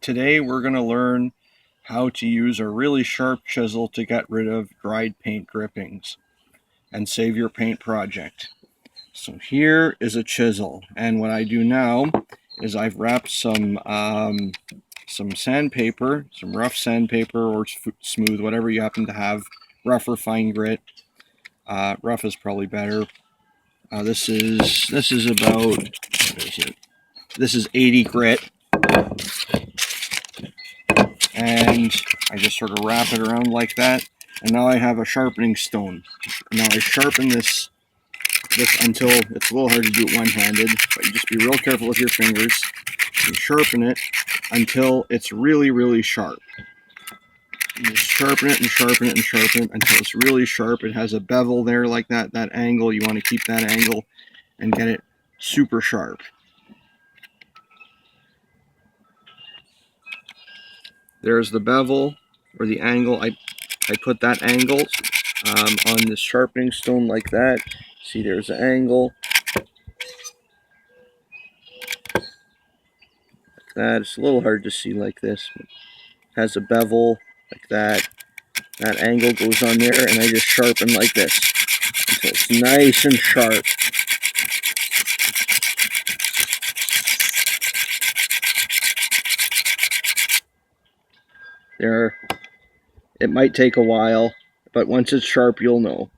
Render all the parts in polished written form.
Today we're going to learn how to use a really sharp chisel to get rid of dried paint drippings and save your paint project. So here is a chisel, and what I do now is I've wrapped some sandpaper, some rough sandpaper or smooth, whatever you happen to have, rough or fine grit. Rough is probably better. This is about, what is it? This is 80 grit. And I just sort of wrap it around like that, and now I have a sharpening stone. Now I sharpen this until it's a little hard to do it one-handed, but you just be real careful with your fingers. You sharpen it until it's really sharp. You just sharpen it and sharpen it and sharpen it until it's really sharp. It has a bevel there like that angle. You want to keep that angle and get it super sharp. There's the bevel or the angle. I put that angle on the sharpening stone like that. See, there's the angle. Like that. It's a little hard to see like this. It has a bevel like that. That angle goes on there, and I just sharpen like this until it's nice and sharp. There, it might take a while, but once it's sharp, you'll know.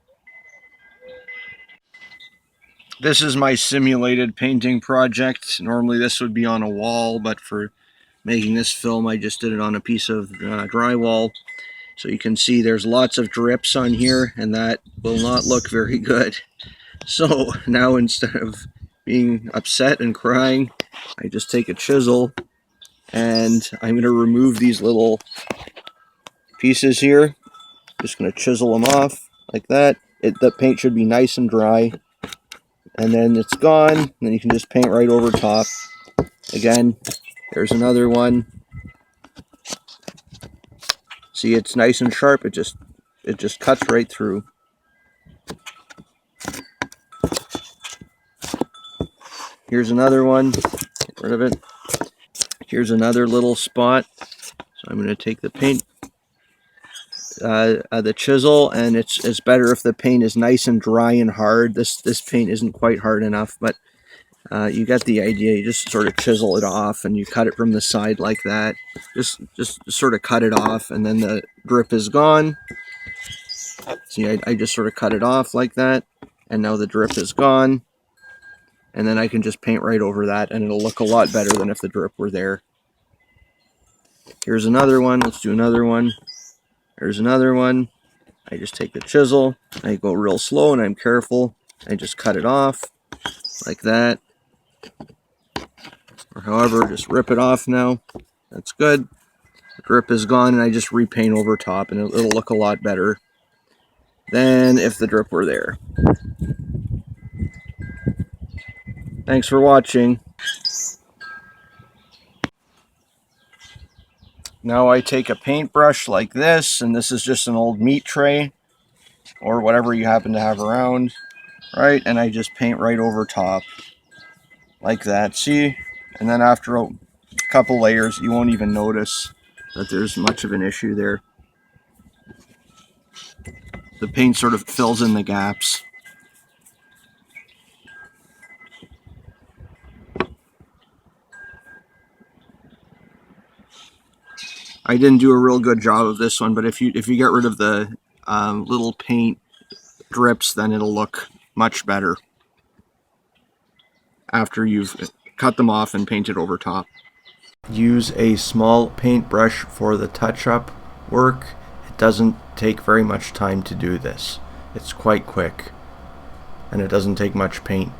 This is my simulated painting project. Normally this would be on a wall, but for making this film, I just did it on a piece of drywall. So you can see there's lots of drips on here, and that will not look very good. So now, instead of being upset and crying, I just take a chisel and I'm going to remove these little pieces here. Just going to chisel them off like that. The paint should be nice and dry, and then it's gone. And then you can just paint right over top. Again, there's another one. See, it's nice and sharp. It just cuts right through. Here's another one. Get rid of it. Here's another little spot. So I'm going to take the paint, the chisel, and it's better if the paint is nice and dry and hard. This paint isn't quite hard enough, but you get the idea. You just sort of chisel it off, and you cut it from the side like that. Just sort of cut it off, and then the drip is gone. See, I just sort of cut it off like that, and now the drip is gone. And then I can just paint right over that, and it'll look a lot better than if the drip were there. Here's another one. Let's do another one. There's another one. I just take the chisel. I go real slow, and I'm careful. I just cut it off like that. Or however, just rip it off now. That's good. The drip is gone, and I just repaint over top, and it'll look a lot better than if the drip were there. Thanks for watching. Now I take a paintbrush like this, and this is just an old meat tray or whatever you happen to have around, right? And I just paint right over top like that. See? And then after a couple layers, you won't even notice that there's much of an issue there. The paint sort of fills in the gaps. I didn't do a real good job of this one, but if you get rid of the little paint drips, then it'll look much better after you've cut them off and painted over top. Use a small paintbrush for the touch-up work. It doesn't take very much time to do this. It's quite quick, and it doesn't take much paint.